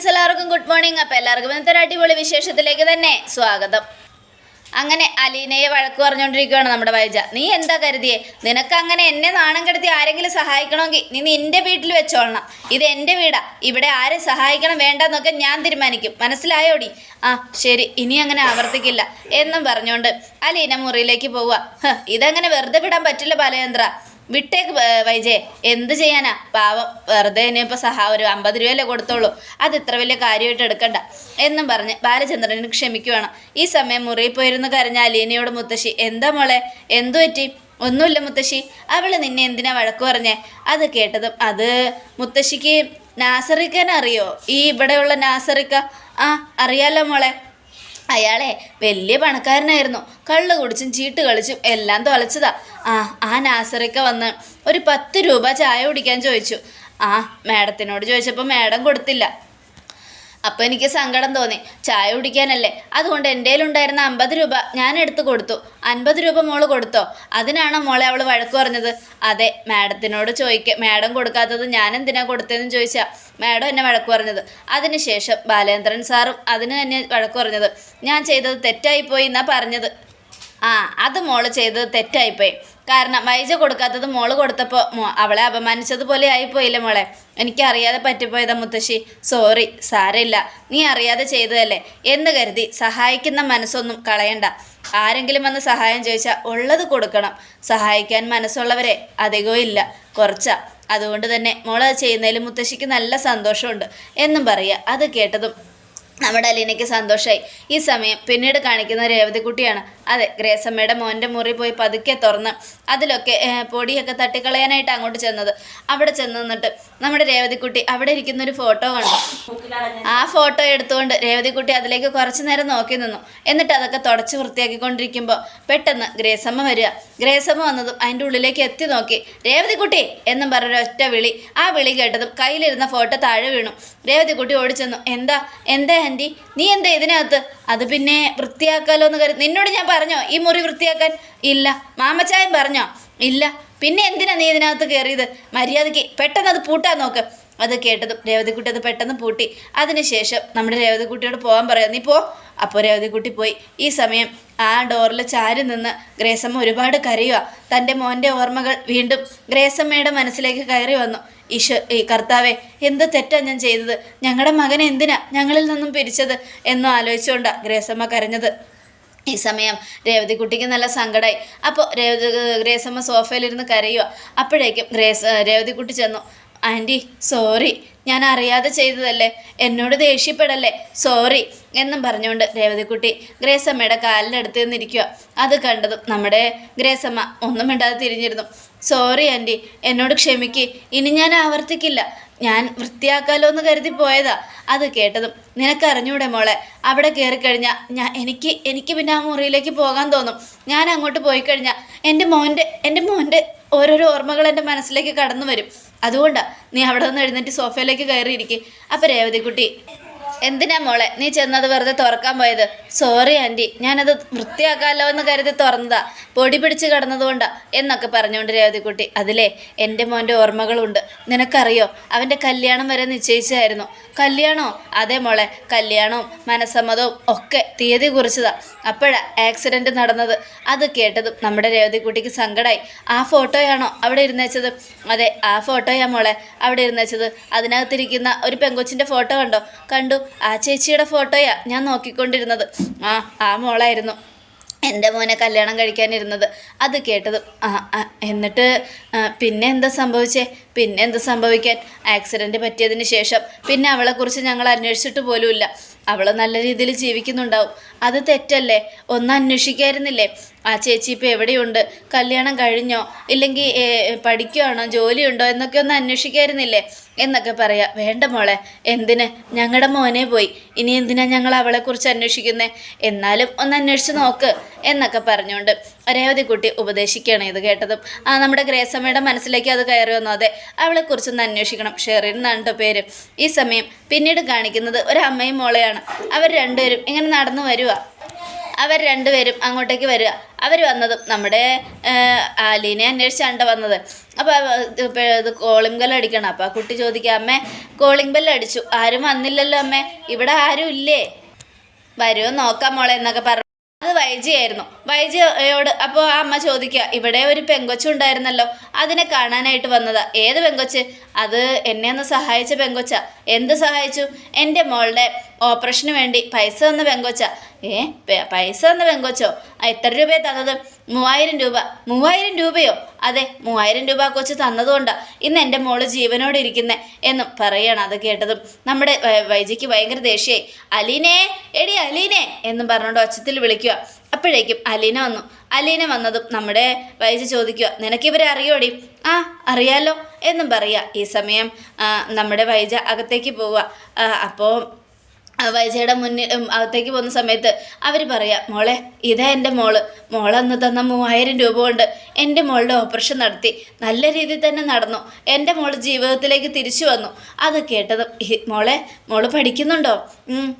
Friends എല്ലാവർക്കും good morning. അപ്പോൾ എല്ലാവർക്കും ഇന്നത്തെ ഒരു അടിപൊളി വിശേഷത്തിലേക്ക് തന്നെ സ്വാഗതം. അങ്ങനെ അലീനയെ വഴക്ക് പറഞ്ഞുകൊണ്ടിരിക്കുകയാണ് നമ്മുടെ വൈജ. നീ എന്താ കരുതിയേ? നിനക്ക് അങ്ങനെ എന്നെ നാണം കെടുത്തി ആരെങ്കിലും സഹായിക്കണമെങ്കിൽ നീ നിൻ്റെ വീട്ടിൽ വെച്ചോളണം. ഇത് എൻ്റെ വീടാ, ഇവിടെ ആരെ സഹായിക്കണം വേണ്ടെന്നൊക്കെ ഞാൻ തീരുമാനിക്കും, മനസ്സിലായോടി? ആ ശരി, ഇനി അങ്ങനെ ആവർത്തിക്കില്ല എന്നും പറഞ്ഞുകൊണ്ട് അലീന മുറിയിലേക്ക് പോവുക. ഇതങ്ങനെ വെറുതെ വിടാൻ പറ്റില്ല ബാലചന്ദ്ര, വിട്ടേക്ക് വൈജയെ. എന്ത് ചെയ്യാനാ, പാവം വെറുതെ ഇനിയിപ്പോൾ ഒരു 50 രൂപയല്ലേ കൊടുത്തോളൂ, അത് ഇത്ര വലിയ കാര്യമായിട്ട് എടുക്കണ്ട എന്നും പറഞ്ഞ് ബാലചന്ദ്രന് ക്ഷമിക്കുവാണ്. ഈ സമയം മുറിയിൽ പോയിരുന്ന് കരഞ്ഞ അലീനയോട് മുത്തശ്ശി, എന്താ മോളെ, എന്തു പറ്റി? ഒന്നുമില്ല മുത്തശ്ശി, അവൾ നിന്നെ എന്തിനാ വഴക്ക് പറഞ്ഞേ? അത് കേട്ടതും, അത് മുത്തശ്ശിക്ക് നാസറിക്കനെ അറിയോ? ഈ ഇവിടെയുള്ള നാസറിക്ക? ആ അറിയാലോ മോളെ, അയാളെ വലിയ പണക്കാരനായിരുന്നു, കള്ള് കുടിച്ചും ചീട്ട് കളിച്ചും എല്ലാം തുളച്ചതാ. ആ നാസറിക്ക വന്ന് ഒരു 10 രൂപ ചായ കുടിക്കാൻ ചോദിച്ചു. മാഡത്തിനോട് ചോദിച്ചപ്പോൾ മാഡം കൊടുത്തില്ല. അപ്പോൾ എനിക്ക് സങ്കടം തോന്നി, ചായ കുടിക്കാനല്ലേ, അതുകൊണ്ട് എൻ്റെ കയ്യിലുണ്ടായിരുന്ന 50 രൂപ ഞാൻ എടുത്ത് കൊടുത്തു. 50 രൂപ മോള് കൊടുത്തോ? അതിനാണോ മോളെ അവൾ വഴക്ക് പറഞ്ഞത്? അതെ, മാഡത്തിനോട് മാഡം കൊടുക്കാത്തത് ഞാൻ എന്തിനാ കൊടുത്തതെന്ന് ചോദിച്ചാൽ മാഡം എന്നെ വഴക്ക് പറഞ്ഞത്. അതിനുശേഷം ബാലേന്ദ്രൻ സാറും അതിന് തന്നെ വഴക്ക് പറഞ്ഞത്. ഞാൻ ചെയ്തത് തെറ്റായിപ്പോയി എന്നാ പറഞ്ഞത്. അത് മോള് ചെയ്തത് തെറ്റായിപ്പോയി, കാരണം വൈജ കൊടുക്കാത്തത് മോള് കൊടുത്തപ്പോൾ അവളെ അപമാനിച്ചതുപോലെ ആയിപ്പോയില്ലേ മോളെ? എനിക്കറിയാതെ പറ്റിപ്പോയതാ മുത്തശ്ശി, സോറി. സാരമില്ല, നീ അറിയാതെ ചെയ്തതല്ലേ എന്ന് കരുതി സഹായിക്കുന്ന മനസ്സൊന്നും കളയണ്ട. ആരെങ്കിലും വന്ന് സഹായം ചോദിച്ചാൽ ഉള്ളത് കൊടുക്കണം. സഹായിക്കാൻ മനസ്സുള്ളവരെ അധികവും ഇല്ല, കുറച്ചാ. അതുകൊണ്ട് തന്നെ മോളത് ചെയ്യുന്നതിൽ മുത്തശ്ശിക്ക് നല്ല സന്തോഷമുണ്ട് എന്നും പറയുക. അത് കേട്ടതും നമ്മുടെ അലീനയ്ക്ക് സന്തോഷമായി. ഈ സമയം പിന്നീട് കാണിക്കുന്ന രേവതിക്കുട്ടിയാണ്. അതെ, ഗ്രേസമ്മയുടെ മോൻ്റെ മുറി പോയി പതുക്കെ തുറന്ന് അതിലൊക്കെ പൊടിയൊക്കെ തട്ടിക്കളയാനായിട്ട് അങ്ങോട്ട് ചെന്നത്. അവിടെ ചെന്ന് നിന്നിട്ട് നമ്മുടെ രേവതിക്കുട്ടി അവിടെ ഇരിക്കുന്നൊരു ഫോട്ടോ കണ്ടു. ആ ഫോട്ടോ എടുത്തുകൊണ്ട് രേവതിക്കുട്ടി അതിലേക്ക് കുറച്ചു നേരം നോക്കി നിന്നു. എന്നിട്ട് അതൊക്കെ തുടച്ച് വൃത്തിയാക്കിക്കൊണ്ടിരിക്കുമ്പോൾ പെട്ടെന്ന് ഗ്രേസമ്മ വരിക. ഗ്രേസമ്മ വന്നതും അതിൻ്റെ ഉള്ളിലേക്ക് എത്തി നോക്കി. രേവതിക്കുട്ടി എന്നും പറഞ്ഞൊരൊറ്റ വിളി. ആ വിളി കേട്ടതും കയ്യിലിരുന്ന ഫോട്ടോ താഴെ വീണു. രേവതിക്കുട്ടി ഓടിച്ചെന്നു. എന്താ ആൻറ്റി, നീ എന്താ ഇതിനകത്ത്? അത് പിന്നെ വൃത്തിയാക്കാലോ എന്ന് കരുതി. നിന്നോട് ഞാൻ പറഞ്ഞോ ഈ മുറി വൃത്തിയാക്കാൻ? ഇല്ല. മാമച്ചായം പറഞ്ഞോ? ഇല്ല. പിന്നെ എന്തിനാ നീ ഇതിനകത്ത് കയറിയത്? മര്യാദയ്ക്ക് പെട്ടെന്ന് അത് പൂട്ടാൻ നോക്ക്. അത് കേട്ടതും രേവതിക്കുട്ടി അത് പെട്ടെന്ന് പൂട്ടി. അതിനുശേഷം നമ്മുടെ രേവതിക്കുട്ടിയോട് പോകാൻ പറയാം, നീ പോ. അപ്പോൾ രേവതിക്കുട്ടി പോയി. ഈ സമയം ആ ഡോറിൽ ചാരി നിന്ന് ഗ്രേസമ്മ ഒരുപാട് കരയുക. തൻ്റെ മോൻ്റെ ഓർമ്മകൾ വീണ്ടും ഗ്രേസമ്മയുടെ മനസ്സിലേക്ക് കയറി വന്നു. കർത്താവേ, എന്ത് തെറ്റാണ് ഞാൻ ചെയ്തത്? ഞങ്ങളുടെ മകനെ എന്തിനാ ഞങ്ങളിൽ നിന്നും പിരിച്ചത് എന്നും ആലോചിച്ചുകൊണ്ടാണ് ഗ്രേസമ്മ കരഞ്ഞത്. ഈ സമയം രേവതിക്കുട്ടിക്ക് നല്ല സങ്കടമായി. അപ്പോൾ ഗ്രേസമ്മ സോഫയിലിരുന്ന് കരയുക. അപ്പോഴേക്കും രേവതിക്കുട്ടി ചെന്നു. ആൻറ്റി സോറി, ഞാൻ അറിയാതെ ചെയ്തതല്ലേ, എന്നോട് ദേഷ്യപ്പെടല്ലേ, സോറി എന്നും പറഞ്ഞുകൊണ്ട് രേവതിക്കുട്ടി ഗ്രേസമ്മയുടെ കാലിൻ്റെ അടുത്ത് നിന്നിരിക്കുക. അത് കണ്ടതും നമ്മുടെ ഗ്രേസമ്മ ഒന്നും മിണ്ടാതെ തിരിഞ്ഞിരുന്നു. സോറി ആൻറ്റി, എന്നോട് ക്ഷമിക്ക്, ഇനി ഞാൻ ആവർത്തിക്കില്ല, ഞാൻ വൃത്തിയാക്കാലോ എന്ന് കരുതി പോയതാ. അത് കേട്ടതും, നിനക്കറിഞ്ഞൂടെ മോളെ, അവിടെ കയറിക്കഴിഞ്ഞാൽ എനിക്ക് പിന്നെ ആ മുറിയിലേക്ക് പോകാൻ തോന്നും. ഞാൻ അങ്ങോട്ട് പോയി കഴിഞ്ഞാൽ എൻ്റെ മോൻ്റെ ഓരോരോ ഓർമ്മകൾ എൻ്റെ മനസ്സിലേക്ക് കടന്നു വരും. അതുകൊണ്ടാണ് നീ അവിടെ നിന്ന് എഴുന്നേറ്റ് സോഫയിലേക്ക് കയറിയിരിക്കും. അപ്പോൾ രേവതിക്കുട്ടി, എന്തിനാ മോളെ നീ ചെന്നത് വെറുതെ തുറക്കാൻ പോയത്? സോറി ആൻറ്റി, ഞാനത് വൃത്തിയാക്കാമല്ലോ എന്ന് കരുതി തുറന്നതാ, പൊടി പിടിച്ച് കിടന്നതുകൊണ്ടാ എന്നൊക്കെ പറഞ്ഞുകൊണ്ട് രേവതിക്കുട്ടി, അതിലേ എൻ്റെ മോൻ്റെ ഓർമ്മകളുണ്ട്. നിനക്കറിയോ, അവൻ്റെ കല്യാണം വരെ നിശ്ചയിച്ചായിരുന്നു. കല്യാണോ? അതെ മോളെ, കല്യാണവും മനസ്സമ്മതവും ഒക്കെ തീയതി കുറിച്ചതാ. അപ്പോഴാണ് ആക്സിഡൻറ്റ് നടന്നത്. അത് കേട്ടതും നമ്മുടെ രേവതിക്കുട്ടിക്ക് സങ്കടമായി. ആ ഫോട്ടോയാണോ അവിടെ ഇരുന്നേച്ചത്? അതെ, ആ ഫോട്ടോയാ മോളെ അവിടെ ഇരുന്നേച്ചത്. അതിനകത്തിരിക്കുന്ന ഒരു പെങ്കൊച്ചിൻ്റെ ഫോട്ടോ കണ്ടു. ആ ചേച്ചിയുടെ ഫോട്ടോയാ ഞാൻ നോക്കിക്കൊണ്ടിരുന്നത്. ആ മോളായിരുന്നു എൻ്റെ മോനെ കല്യാണം കഴിക്കാനിരുന്നത്. അത് കേട്ടതും, എന്നിട്ട് പിന്നെ എന്താ സംഭവിച്ചേ? പിന്നെ എന്ത് സംഭവിക്കാൻ, ആക്സിഡൻറ്റ് പറ്റിയതിന് ശേഷം പിന്നെ അവളെക്കുറിച്ച് ഞങ്ങൾ അന്വേഷിച്ചിട്ട് പോലുമില്ല. അവൾ നല്ല രീതിയിൽ ജീവിക്കുന്നുണ്ടാവും. അത് തെറ്റല്ലേ? ഒന്ന് അന്വേഷിക്കായിരുന്നില്ലേ? ആ ചേച്ചി ഇപ്പോൾ എവിടെയുണ്ട്? കല്യാണം കഴിഞ്ഞോ? ഇല്ലെങ്കിൽ പഠിക്കുകയാണോ? ജോലിയുണ്ടോ എന്നൊക്കെ ഒന്ന് അന്വേഷിക്കായിരുന്നില്ലേ എന്നൊക്കെ പറയാം. വേണ്ട മോളെ, എന്തിന്? ഞങ്ങളുടെ മോനെ പോയി, ഇനി എന്തിനാ ഞങ്ങൾ അവളെക്കുറിച്ച് അന്വേഷിക്കുന്നത്? എന്നാലും ഒന്ന് അന്വേഷിച്ച് നോക്ക് എന്നൊക്കെ പറഞ്ഞുകൊണ്ട് രേവതിക്കുട്ടി ഉപദേശിക്കുകയാണ്. ഇത് കേട്ടതും നമ്മുടെ ഗ്രേസമ്മയുടെ മനസ്സിലേക്ക് അത് കയറി വന്നു. അതെ, അവളെക്കുറിച്ചൊന്ന് അന്വേഷിക്കണം. ഷെറിൻ എന്നാണ് കേട്ടോ പേര്. ഈ സമയം പിന്നീട് കാണിക്കുന്നത് ഒരു അമ്മയും മോളെയാണ്. അവർ രണ്ടുപേരും ഇങ്ങനെ നടന്നു വരുക. അവർ രണ്ടുപേരും അങ്ങോട്ടേക്ക് വരിക. അവർ വന്നതും നമ്മുടെ അലീനെ അന്വേഷിച്ചാണ് വന്നത്. അപ്പോൾ ഇത് കോളിംഗ് ബെല്ല് അടിക്കണം. അപ്പോൾ ആ കുട്ടി ചോദിക്കുക, അമ്മേ കോളിംഗ് ബെല്ല് അടിച്ചു, ആരും വന്നില്ലല്ലോ അമ്മേ, ഇവിടെ ആരും ഇല്ലേ, വരുമോ നോക്കാം മോളെ എന്നൊക്കെ പറഞ്ഞു. അത് വൈജിയായിരുന്നു. വൈജിയോട് അപ്പോൾ ആ അമ്മ ചോദിക്കുക, ഇവിടെ ഒരു പെങ്കൊച്ചുണ്ടായിരുന്നല്ലോ, അതിനെ കാണാനായിട്ട് വന്നതാ. ഏത് പെങ്കൊച്ച്? അത് എന്നെ ഒന്ന് സഹായിച്ച പെങ്കൊച്ച. എന്ത് സഹായിച്ചു? എൻ്റെ മോളുടെ ഓപ്പറേഷന് വേണ്ടി പൈസ തന്ന പെങ്കൊച്ച. പൈസ തന്ന പെങ്കൊച്ചോ? എത്ര രൂപയെ തന്നത്? 3000 രൂപ. 3000 രൂപയോ? അതെ, 3000 രൂപ കൊച്ച് തന്നതുകൊണ്ടാണ് ഇന്ന് എൻ്റെ മോള് ജീവനോട് ഇരിക്കുന്നത് എന്നും പറയണം. അത് കേട്ടതും നമ്മുടെ വൈജിക്ക് ഭയങ്കര ദേഷ്യമായി. അലീനെ, എടി അലീനെ എന്നും പറഞ്ഞുകൊണ്ട് ഒച്ചത്തിൽ വിളിക്കുക. അപ്പോഴേക്കും അലീന വന്നു. അലീന വന്നതും നമ്മുടെ വൈജി ചോദിക്കുക, നിനക്കിവരെ അറിയോടി? ആ അറിയാലോ എന്നും പറയുക. ഈ സമയം നമ്മുടെ വൈജ അകത്തേക്ക് പോവുക. അപ്പോൾ വൈജയുടെ മുന്നിൽ അകത്തേക്ക് പോകുന്ന സമയത്ത് അവർ പറയാം, മോളെ ഇതാ എൻ്റെ മോളന്ന് തന്ന 3000 രൂപ കൊണ്ട് എൻ്റെ മോളുടെ ഓപ്പറേഷൻ നടത്തി, നല്ല രീതിയിൽ തന്നെ നടന്നു, എൻ്റെ മോൾ ജീവിതത്തിലേക്ക് തിരിച്ചു വന്നു. അത് കേട്ടതും മോള് പഠിക്കുന്നുണ്ടോ?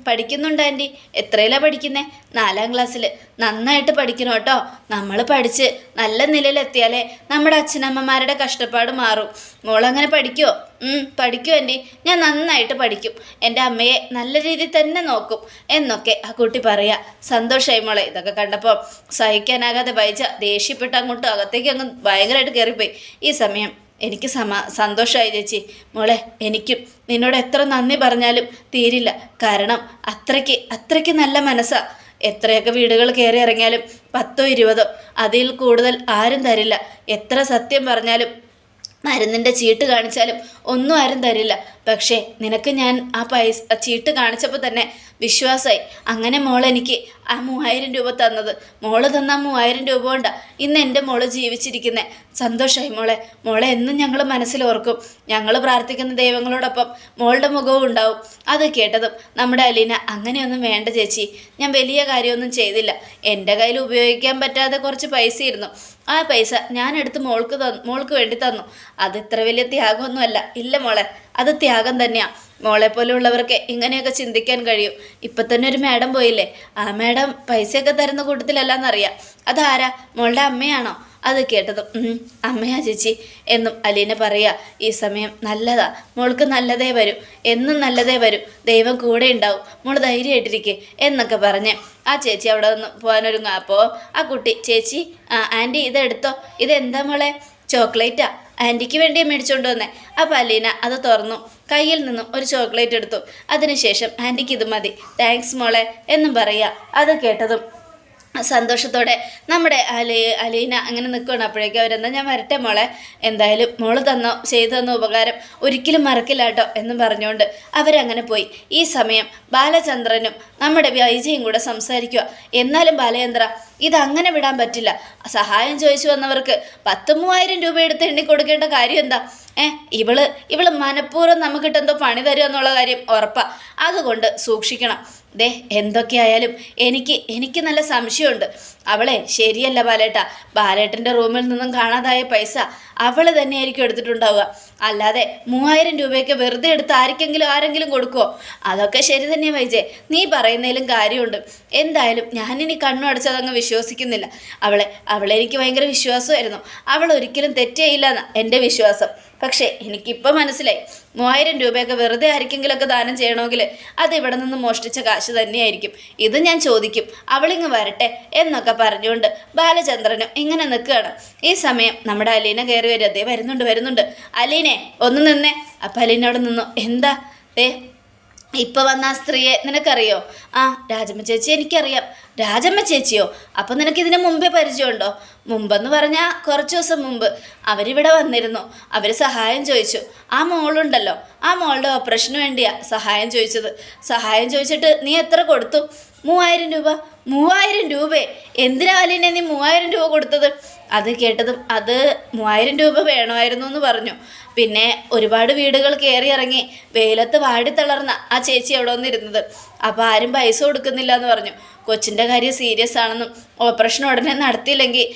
പഠിക്കുന്നുണ്ട് ആൻറ്റി. എത്രയിലാണ് പഠിക്കുന്നത്? 4ാം ക്ലാസ്സിൽ. നന്നായിട്ട് പഠിക്കണം കേട്ടോ. നമ്മൾ പഠിച്ച് നല്ല നിലയിലെത്തിയാലേ നമ്മുടെ അച്ഛനമ്മമാരുടെ കഷ്ടപ്പാട് മാറും. മോളങ്ങനെ പഠിക്കുമോ? പഠിക്കും ആൻറ്റി, ഞാൻ നന്നായിട്ട് പഠിക്കും, എൻ്റെ അമ്മയെ നല്ല രീതിയിൽ തന്നെ നോക്കും എന്നൊക്കെ ആ കുട്ടി പറയാ. സന്തോഷമായി മോളെ. ഇതൊക്കെ കണ്ടപ്പോൾ സഹിക്കാനാകാതെ വൈജ ദേഷ്യപ്പെട്ട് അങ്ങോട്ട് അകത്തേക്ക് അങ്ങ് ഭയങ്കരമായിട്ട് കയറിപ്പോയി. ഈ സമയം എനിക്ക് സന്തോഷമായി ചേച്ചി. മോളെ എനിക്കും നിന്നോട് എത്ര നന്ദി പറഞ്ഞാലും തീരില്ല. കാരണം അത്രയ്ക്ക് നല്ല മനസ്സാ. എത്രയൊക്കെ വീടുകൾ കയറി ഇറങ്ങിയാലും 10ഓ 20ഓ അതിൽ കൂടുതൽ ആരും തരില്ല. എത്ര സത്യം പറഞ്ഞാലും മരുന്നിൻ്റെ ചീട്ട് കാണിച്ചാലും ഒന്നും ആരും തരില്ല. പക്ഷേ നിനക്ക് ഞാൻ ആ ചീട്ട് കാണിച്ചപ്പോൾ തന്നെ വിശ്വാസമായി. അങ്ങനെ മോളെനിക്ക് ആ 3000 രൂപ തന്നത്. മോള് തന്ന 3000 രൂപ കൊണ്ടാണ് ഇന്ന് എൻ്റെ മോള് ജീവിച്ചിരിക്കുന്നത്. സന്തോഷമായി മോളെ എന്നും ഞങ്ങൾ മനസ്സിലോർക്കും. ഞങ്ങൾ പ്രാർത്ഥിക്കുന്ന ദൈവങ്ങളോടൊപ്പം മോളുടെ മുഖവും ഉണ്ടാവും. അത് കേട്ടതും നമ്മുടെ അലീന, അങ്ങനെയൊന്നും വേണ്ട ചേച്ചി, ഞാൻ വലിയ കാര്യമൊന്നും ചെയ്തില്ല. എൻ്റെ കയ്യിൽ ഉപയോഗിക്കാൻ പറ്റാതെ കുറച്ച് പൈസ ഇരുന്നു. ആ പൈസ ഞാനെടുത്ത് മോൾക്ക് വേണ്ടി തന്നു. അത് ഇത്ര വലിയ ത്യാഗമൊന്നുമല്ല. ഇല്ല മോളെ, അത് ത്യാഗം തന്നെയാണ്. മോളെപ്പോലെയുള്ളവർക്ക് ഇങ്ങനെയൊക്കെ ചിന്തിക്കാൻ കഴിയും. ഇപ്പം തന്നെ ഒരു മാഡം പോയില്ലേ, ആ മാഡം പൈസയൊക്കെ തരുന്ന കൂട്ടത്തിലല്ലെന്നറിയാം. അതാരാ? മോളുടെ അമ്മയാണോ? അത് കേട്ടതും അമ്മയാ ചേച്ചി എന്നും അലീന പറയാ. ഈ സമയം നല്ലതാ, മോൾക്ക് നല്ലതേ വരും, എന്നും നല്ലതേ വരും, ദൈവം കൂടെ ഉണ്ടാവും, മോൾ ധൈര്യമായിട്ടിരിക്കേ എന്നൊക്കെ പറഞ്ഞ് ആ ചേച്ചി അവിടെ നിന്ന് പോകാനൊരുങ്ങ. അപ്പോൾ ആ കുട്ടി, ചേച്ചി ആൻറ്റി ഇതെടുത്തോ, ഇതെന്താ മോളെ? ചോക്ലേറ്റാ, ആൻറ്റിക്ക് വേണ്ടി മേടിച്ചുകൊണ്ട് വന്നേ. അപ്പോൾ അലീന അത് തുറന്നു കയ്യിൽ നിന്നും ഒരു ചോക്ലേറ്റ് എടുത്തു. അതിനുശേഷം ആൻറ്റിക്ക് ഇത് മതി, താങ്ക്സ് മോളെ എന്നും പറയുക. അത് കേട്ടതും സന്തോഷത്തോടെ നമ്മുടെ അലീന അങ്ങനെ നിൽക്കണം. അപ്പോഴേക്കും അവരെന്താ, ഞാൻ വരട്ടെ മോളെ, എന്തായാലും മോള് ചെയ്തു തന്ന ഉപകാരം ഒരിക്കലും മറക്കില്ല കേട്ടോ എന്നും പറഞ്ഞുകൊണ്ട് അവരങ്ങനെ പോയി. ഈ സമയം ബാലചന്ദ്രനും നമ്മുടെ വൈജയും കൂടെ സംസാരിക്കുക. എന്നാലും ബാലചന്ദ്ര, ഇതങ്ങനെ വിടാൻ പറ്റില്ല. സഹായം ചോദിച്ചു വന്നവർക്ക് 10,000-3000 രൂപ എടുത്ത് എണ്ണി കൊടുക്കേണ്ട കാര്യം എന്താ? ഇവള് മനഃപൂർവ്വം നമുക്കിട്ടെന്തോ പണി തരുക എന്നുള്ള കാര്യം ഉറപ്പാ. അതുകൊണ്ട് സൂക്ഷിക്കണം. എന്തൊക്കെയായാലും എനിക്ക് നല്ല സംശയമുണ്ട്. അവളെ ശരിയല്ല ബാലേട്ടൻ്റെ റൂമിൽ നിന്നും കാണാതായ പൈസ അവൾ തന്നെയായിരിക്കും എടുത്തിട്ടുണ്ടാവുക. അല്ലാതെ 3000 രൂപയൊക്കെ വെറുതെ എടുത്ത് ആരെങ്കിലും കൊടുക്കുമോ? അതൊക്കെ ശരി തന്നെയാണ് വൈജയ്, നീ പറയുന്നതിലും കാര്യമുണ്ട്. എന്തായാലും ഞാനിനി കണ്ണു അടച്ചതങ്ങ് വിശ്വസിക്കുന്നില്ല. അവളെ എനിക്ക് ഭയങ്കര വിശ്വാസമായിരുന്നു. അവൾ ഒരിക്കലും തെറ്റേയില്ലെന്നാണ് എൻ്റെ വിശ്വാസം. പക്ഷേ എനിക്കിപ്പോൾ മനസ്സിലായി, 3000 രൂപയൊക്കെ വെറുതെ ആർക്കെങ്കിലുമൊക്കെ ദാനം ചെയ്യണമെങ്കിൽ അത് ഇവിടെ നിന്ന് മോഷ്ടിച്ച കാശ് തന്നെയായിരിക്കും. ഇത് ഞാൻ ചോദിക്കും, അവളിങ്ങ് വരട്ടെ എന്നൊക്കെ പറഞ്ഞുകൊണ്ട് ബാലചന്ദ്രനും ഇങ്ങനെ നിൽക്കുകയാണ്. ഈ സമയം നമ്മുടെ അലീന കയറി വരും. അതേ വരുന്നുണ്ട്. അലീനെ ഒന്ന് നിന്നേ. അപ്പം അലീനോട് നിന്നു. എന്താ ഇപ്പോൾ വന്ന ആ സ്ത്രീയെ നിനക്കറിയോ? ആ രാജമ്മ ചേച്ചി എനിക്കറിയാം. രാജമ്മ ചേച്ചിയോ? അപ്പം നിനക്കിതിന് മുമ്പേ പരിചയമുണ്ടോ? മുമ്പെന്ന് പറഞ്ഞാൽ കുറച്ച് ദിവസം മുമ്പ് അവരിവിടെ വന്നിരുന്നു. അവർ സഹായം ചോദിച്ചു. ആ മോളുണ്ടല്ലോ, ആ മോളുടെ ഓപ്പറേഷന് വേണ്ടിയാണ് സഹായം ചോദിച്ചത്. സഹായം ചോദിച്ചിട്ട് നീ എത്ര കൊടുത്തു? 3000 രൂപ. 3000 രൂപയെ? എന്തിനാ അലീനെ നീ 3000 രൂപ കൊടുത്തത്? അത് കേട്ടതും അത് 3000 രൂപ വേണമായിരുന്നു എന്ന് പറഞ്ഞു. പിന്നെ ഒരുപാട് വീടുകൾ കയറി ഇറങ്ങി വെയിലത്ത് വാടിത്തളർന്ന ആ ചേച്ചി അവിടെ വന്നിരുന്നത്. അപ്പോൾ ആരും പൈസ കൊടുക്കുന്നില്ല എന്ന് പറഞ്ഞു. കൊച്ചിൻ്റെ കാര്യം സീരിയസ് ആണെന്നും ഓപ്പറേഷൻ ഉടനെ നടത്തിയില്ലെങ്കിൽ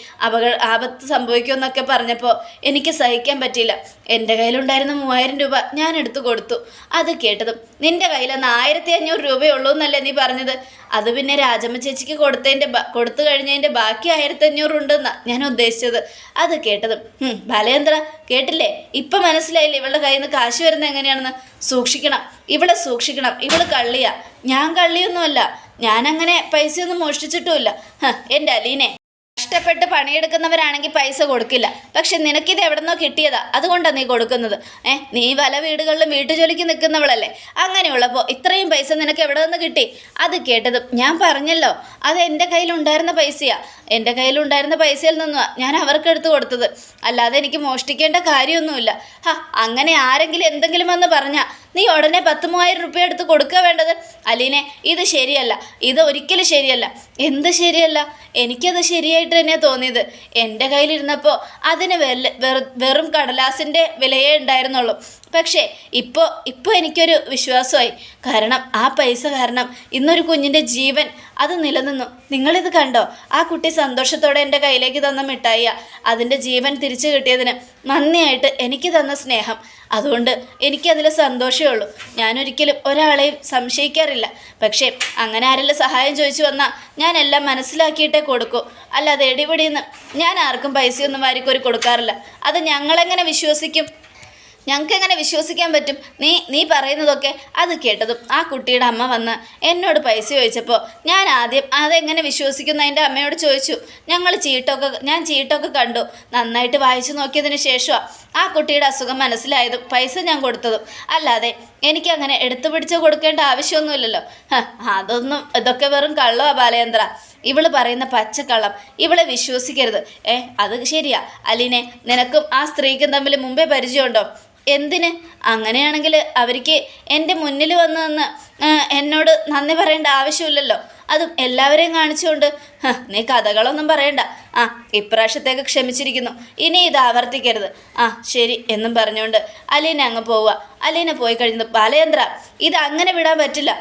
ആപത്ത് സംഭവിക്കുമെന്നൊക്കെ പറഞ്ഞപ്പോൾ എനിക്ക് സഹിക്കാൻ പറ്റിയില്ല. എൻ്റെ കയ്യിലുണ്ടായിരുന്ന 3000 രൂപ ഞാൻ എടുത്തു കൊടുത്തു. അത് കേട്ടതും നിൻ്റെ കയ്യിലെന്ന് 1500 രൂപയുള്ളൂ എന്നല്ലേ നീ പറഞ്ഞത്? അത് പിന്നെ രാജമ്മ ചേച്ചിക്ക് കൊടുത്തു കഴിഞ്ഞതിൻ്റെ ബാക്കി 1500 ഉണ്ടെന്നാണ് ഞാൻ ഉദ്ദേശിച്ചത്. അത് കേട്ടതും ബാലചന്ദ്ര കേട്ടില്ലേ, ഇപ്പം മനസ്സിലായില്ലേ ഇവളുടെ കയ്യിൽ നിന്ന് കാശ് വരുന്നത് എങ്ങനെയാണെന്ന്? സൂക്ഷിക്കണം, ഇവളെ സൂക്ഷിക്കണം. ഇവള് കള്ളിയാ. ഞാൻ കള്ളിയൊന്നുമല്ല. ഞാനങ്ങനെ പൈസയൊന്നും മോഷ്ടിച്ചിട്ടുമില്ല. എൻ്റെ അലീനെ, കഷ്ടപ്പെട്ട് പണിയെടുക്കുന്നവരാണെങ്കിൽ പൈസ കൊടുക്കില്ല. പക്ഷെ നിനക്കിത് എവിടെ നിന്നോ കിട്ടിയതാ, അതുകൊണ്ടാണ് നീ കൊടുക്കുന്നത്. നീ പല വീടുകളിലും വീട്ടുജോലിക്ക് നിൽക്കുന്നവളല്ലേ. അങ്ങനെയുള്ളപ്പോൾ ഇത്രയും പൈസ നിനക്ക് എവിടെ നിന്ന് കിട്ടി? അത് കേട്ടതും ഞാൻ പറഞ്ഞല്ലോ, അത് എൻ്റെ കയ്യിലുണ്ടായിരുന്ന പൈസയാ. എൻ്റെ കയ്യിലുണ്ടായിരുന്ന പൈസയിൽ നിന്നുമാണ് ഞാൻ അവർക്ക് എടുത്തു കൊടുത്തത്. അല്ലാതെ എനിക്ക് മോഷ്ടിക്കേണ്ട കാര്യമൊന്നുമില്ല. അങ്ങനെ ആരെങ്കിലും എന്തെങ്കിലും വന്ന് പറഞ്ഞാൽ നീ ഉടനെ 10,000 രൂപ എടുത്ത് കൊടുക്കുക വേണ്ടത്. അലീനെ, ഇത് ശരിയല്ല. ഇത് ഒരിക്കലും ശരിയല്ല. എന്ത് ശരിയല്ല? എനിക്കത് ശരിയായിട്ട് തന്നെയാണ് തോന്നിയത്. എൻ്റെ കയ്യിലിരുന്നപ്പോൾ അതിന് വെറും കടലാസിൻ്റെ വിലയേ ഉണ്ടായിരുന്നുള്ളൂ. പക്ഷേ ഇപ്പോൾ എനിക്കൊരു വിശ്വാസമായി. കാരണം ആ പൈസ കാരണം ഇന്നൊരു കുഞ്ഞിൻ്റെ ജീവൻ അത് നിലനിന്നു. നിങ്ങളിത് കണ്ടോ? ആ കുട്ടി സന്തോഷത്തോടെ എൻ്റെ കയ്യിലേക്ക് തന്ന മിഠായിയാ. അതിൻ്റെ ജീവൻ തിരിച്ചു കിട്ടിയതിന് നന്ദിയായിട്ട് എനിക്ക് തന്ന സ്നേഹം. അതുകൊണ്ട് എനിക്കതിൽ സന്തോഷമേ ഉള്ളൂ. ഞാനൊരിക്കലും ഒരാളെയും സംശയിക്കാറില്ല. പക്ഷേ അങ്ങനെ ആരെല്ലാം സഹായം ചോദിച്ചു വന്നാൽ ഞാൻ എല്ലാം മനസ്സിലാക്കിയിട്ടേ കൊടുക്കൂ. അല്ലാതെ എടിപിടിയെന്ന് ഞാൻ ആർക്കും പൈസയൊന്നും വാരിക്കോരി കൊടുക്കാറില്ല. അത് ഞങ്ങളെങ്ങനെ വിശ്വസിക്കും? ഞങ്ങൾക്കെങ്ങനെ വിശ്വസിക്കാൻ പറ്റും? നീ പറയുന്നതൊക്കെ. അത് കേട്ടതും ആ കുട്ടിയുടെ അമ്മ വന്ന് എന്നോട് പൈസ ചോദിച്ചപ്പോൾ ഞാൻ ആദ്യം അതെങ്ങനെ വിശ്വസിക്കുന്ന അതിൻ്റെ അമ്മയോട് ചോദിച്ചു. ഞാൻ ചീട്ടൊക്കെ കണ്ടു. നന്നായിട്ട് വായിച്ചു നോക്കിയതിന് ശേഷമാണ് ആ കുട്ടിയുടെ അസുഖം മനസ്സിലായതും പൈസ ഞാൻ കൊടുത്തതും. അല്ലാതെ എനിക്കങ്ങനെ എടുത്തു പിടിച്ച് കൊടുക്കേണ്ട ആവശ്യമൊന്നുമില്ലല്ലോ. ഇതൊക്കെ വെറും കള്ളമാ ബാലചന്ദ്ര. ഇവള് പറയുന്ന പച്ചക്കള്ളം. ഇവളെ വിശ്വസിക്കരുത്. അത് ശരിയാ അലീനെ, നിനക്കും ആ സ്ത്രീക്കും തമ്മിൽ മുമ്പേ പരിചയമുണ്ടോ? എന്തിന്? അങ്ങനെയാണെങ്കിൽ അവർക്ക് എൻ്റെ മുന്നിൽ വന്ന് നിന്ന് എന്നോട് നന്ദി പറയേണ്ട ആവശ്യമില്ലല്ലോ. അതും എല്ലാവരെയും കാണിച്ചുകൊണ്ട്. നീ കഥകളൊന്നും പറയണ്ട. ഇപ്രാവശ്യത്തേക്ക് ക്ഷമിച്ചിരിക്കുന്നു. ഇനി ഇത് ആവർത്തിക്കരുത്. ശരി എന്നും പറഞ്ഞുകൊണ്ട് അലീന അങ്ങ് പോവുക. അലീന പോയി കഴിഞ്ഞത് ബാലചന്ദ്ര, ഇത് അങ്ങനെ വിടാൻ പറ്റില്ല.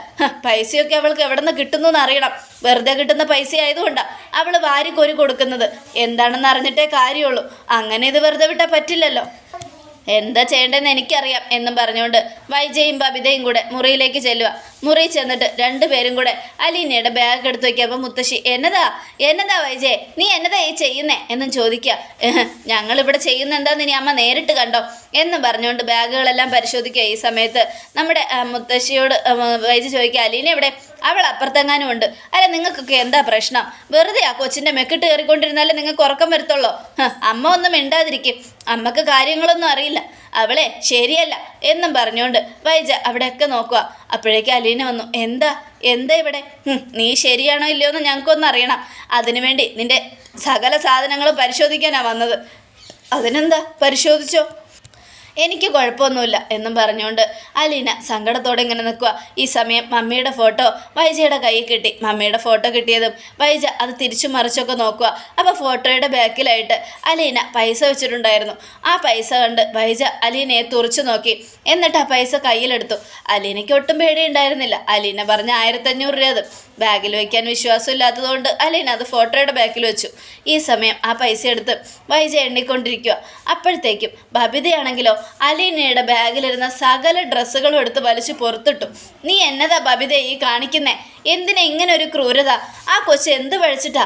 പൈസയൊക്കെ അവൾക്ക് എവിടെ നിന്ന് കിട്ടുന്നു എന്ന് അറിയണം. വെറുതെ കിട്ടുന്ന പൈസ ആയതുകൊണ്ടാണ് അവൾ വാരിക്കോരി കൊടുക്കുന്നത്. എന്താണെന്ന് അറിഞ്ഞിട്ടേ കാര്യമുള്ളൂ. അങ്ങനെ ഇത് വെറുതെ വിട്ടാൽ പറ്റില്ലല്ലോ. എന്താ ചെയ്യേണ്ടതെന്ന് എനിക്കറിയാം എന്നും പറഞ്ഞുകൊണ്ട് വൈജയും ബബിതയും കൂടെ മുറിയിലേക്ക് ചെല്ലുക. മുറി ചെന്നിട്ട് രണ്ടുപേരും കൂടെ അലീനയുടെ ബാഗ് എടുത്ത് വയ്ക്കുക. മുത്തശ്ശി, എന്നതാ വൈജയെ, നീ എന്നതാ ഈ ചെയ്യുന്നേ എന്നും ചോദിക്കുക. ഞങ്ങളിവിടെ ചെയ്യുന്ന എന്താന്ന് ഇനി അമ്മ നേരിട്ട് കണ്ടോ എന്നും പറഞ്ഞുകൊണ്ട് ബാഗുകളെല്ലാം പരിശോധിക്കുക. ഈ സമയത്ത് നമ്മുടെ മുത്തശ്ശിയോട് വൈജ ചോദിക്കുക, അലീന എവിടെ? അവൾ അപ്പുറത്തെങ്ങാനും ഉണ്ട്. അല്ല, നിങ്ങൾക്കൊക്കെ എന്താ പ്രശ്നം? വെറുതെ ആ കൊച്ചിൻ്റെ മെക്കിട്ട് കയറിക്കൊണ്ടിരുന്നാലേ നിങ്ങൾക്ക് ഉറക്കം വരത്തുള്ളോ? അമ്മ ഒന്നും മിണ്ടാതിരിക്കും. അമ്മക്ക് കാര്യങ്ങളൊന്നും അറിയില്ല. അവളെ ശരിയല്ല എന്നും പറഞ്ഞുകൊണ്ട് വൈജ അവിടെയൊക്കെ നോക്കുക. അപ്പോഴേക്ക് അലീന വന്നു. എന്താ ഇവിടെ? നീ ശരിയാണോ ഇല്ലയോ എന്ന് ഞങ്ങൾക്കൊന്നും അറിയണം. അതിനുവേണ്ടി നിന്റെ സകല സാധനങ്ങളും പരിശോധിക്കാനാണ് വന്നത്. അതിനെന്താ, പരിശോധിച്ചോ. എനിക്ക് കുഴപ്പമൊന്നുമില്ല എന്നും പറഞ്ഞുകൊണ്ട് അലീന സങ്കടത്തോടെ ഇങ്ങനെ നിൽക്കുക. ഈ സമയം മമ്മിയുടെ ഫോട്ടോ വൈജയുടെ കയ്യിൽ കിട്ടി. മമ്മിയുടെ ഫോട്ടോ കിട്ടിയതും വൈജ അത് തിരിച്ചു മറിച്ചൊക്കെ നോക്കുക. അപ്പോൾ ഫോട്ടോയുടെ ബാക്കിലായിട്ട് അലീന പൈസ വെച്ചിട്ടുണ്ടായിരുന്നു. ആ പൈസ കണ്ട് വൈജ അലീനയെ തുറച്ചു നോക്കി. എന്നിട്ട് ആ പൈസ കയ്യിലെടുത്തു. അലീനയ്ക്ക് ഒട്ടും പേടിയുണ്ടായിരുന്നില്ല. അലീന പറഞ്ഞ 1500 രൂപ അത് ബാഗിൽ വയ്ക്കാൻ വിശ്വാസമില്ലാത്തതുകൊണ്ട് അലീന അത് ഫോട്ടോയുടെ ബാക്കിൽ വെച്ചു. ഈ സമയം ആ പൈസ എടുത്ത് വൈജ എണ്ണിക്കൊണ്ടിരിക്കുക. അപ്പോഴത്തേക്കും ബബിതയാണെങ്കിലോ അലീനയുടെ ബാഗിലിരുന്ന സകല ഡ്രസ്സുകളും എടുത്ത് വലിച്ചു പുറത്തിട്ടു. നീ എന്നതാ ബബിത ഈ കാണിക്കുന്നേ? എന്തിനാ ഇങ്ങനെ ഒരു ക്രൂരത? ആ കൊച്ച് എന്ത് പഴിച്ചിട്ടാ?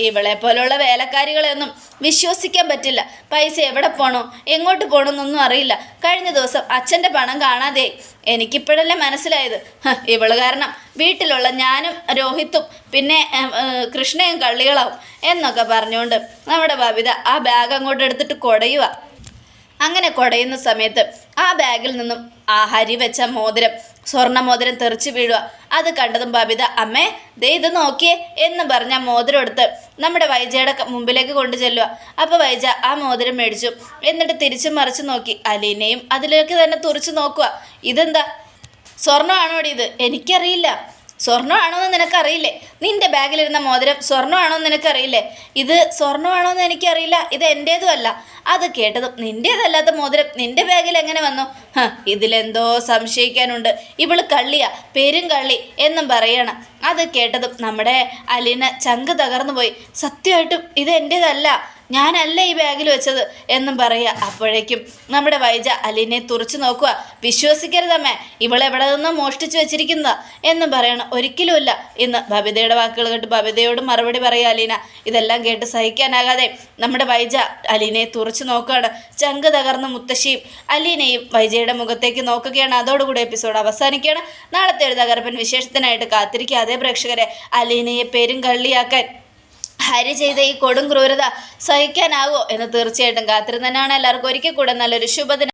ഇവളെ പോലുള്ള വേലക്കാരികളെയൊന്നും വിശ്വസിക്കാൻ പറ്റില്ല. പൈസ എവിടെ പോണോ എങ്ങോട്ട് പോകണമെന്നൊന്നും അറിയില്ല. കഴിഞ്ഞ ദിവസം അച്ഛൻ്റെ പണം കാണാതെ എനിക്കിപ്പോഴല്ലേ മനസ്സിലായത്. ഇവള് കാരണം വീട്ടിലുള്ള ഞാനും രോഹിത്തും പിന്നെ കൃഷ്ണയും കള്ളികളാവും എന്നൊക്കെ പറഞ്ഞുകൊണ്ട് നമ്മുടെ ബബിത ആ ബാഗ് അങ്ങോട്ട് എടുത്തിട്ട് കുടയുക. അങ്ങനെ കുടയുന്ന സമയത്ത് ആ ബാഗിൽ നിന്നും ആ ഹരി വെച്ച മോതിരം, സ്വർണ്ണ മോതിരം തെറിച്ച് വീഴുക. അത് കണ്ടതും ബബിത, അമ്മേ ദേ ഇത് നോക്കിയേ എന്ന് പറഞ്ഞ മോതിരം എടുത്ത് നമ്മുടെ വൈജയുടെ മുമ്പിലേക്ക് കൊണ്ടു ചെല്ലുക. അപ്പോൾ വൈജ ആ മോതിരം മേടിച്ചു. എന്നിട്ട് തിരിച്ചു മറിച്ച് നോക്കി. അലീനയും അതിലേക്ക് തന്നെ തുറച്ച് നോക്കുക. ഇതെന്താ, സ്വർണ്ണമാണോടി ഇത്? എനിക്കറിയില്ല. സ്വർണ്ണമാണോ എന്ന് നിനക്കറിയില്ലേ? നിന്റെ ബാഗിലിരുന്ന മോതിരം സ്വർണ്ണമാണോ എന്ന് നിനക്കറിയില്ലേ? ഇത് സ്വർണ്ണമാണോ എന്ന് എനിക്കറിയില്ല, ഇത് എൻ്റേതും അല്ല. അത് കേട്ടതും നിൻ്റേതല്ലാത്ത മോതിരം നിന്റെ ബാഗിൽ എങ്ങനെ വന്നു? ഇതിലെന്തോ സംശയിക്കാനുണ്ട്, ഇവള് കള്ളിയാ, പേരും കള്ളി എന്നും പറയണം. അത് കേട്ടതും നമ്മുടെ അലീന ചങ്ക് തകർന്നു പോയി. സത്യമായിട്ടും ഇത് എൻ്റേതല്ല, ഞാനല്ല ഈ ബാഗിൽ വെച്ചത് എന്നും പറയുക. അപ്പോഴേക്കും നമ്മുടെ വൈജ അലീനയെ തുറച്ചു നോക്കുക. വിശ്വസിക്കരുതമ്മേ, ഇവളെവിടെ നിന്നോ മോഷ്ടിച്ചു വെച്ചിരിക്കുന്നതാ എന്നും പറയണം. ഒരിക്കലുമില്ല എന്ന് ബബിതയുടെ വാക്കുകൾ കേട്ട് ബബിതയോട് മറുപടി പറയുക അലീന. ഇതെല്ലാം കേട്ട് സഹിക്കാനാകാതെ നമ്മുടെ വൈജ അലീനയെ തുറച്ചു നോക്കുകയാണ്. ചങ്ക് തകർന്ന മുത്തശ്ശിയും അലീനയും വൈജയുടെ മുഖത്തേക്ക് നോക്കുകയാണ്. അതോടുകൂടി എപ്പിസോഡ് അവസാനിക്കുകയാണ്. നാളത്തെ ഒരു തകർപ്പൻ വിശേഷത്തിനായിട്ട് കാത്തിരിക്കാതെ പ്രേക്ഷകരെ. അലീനയെ പേരും കള്ളിയാക്കാൻ ഹരി ചെയ്ത ഈ കൊടും ക്രൂരത സഹിക്കാനാവോ എന്ന് തീർച്ചയായിട്ടും കാത്തിരുന്നതിനാണ്. എല്ലാവർക്കും ഒരിക്കൽ കൂടെ നല്ലൊരു ശുഭദിനം.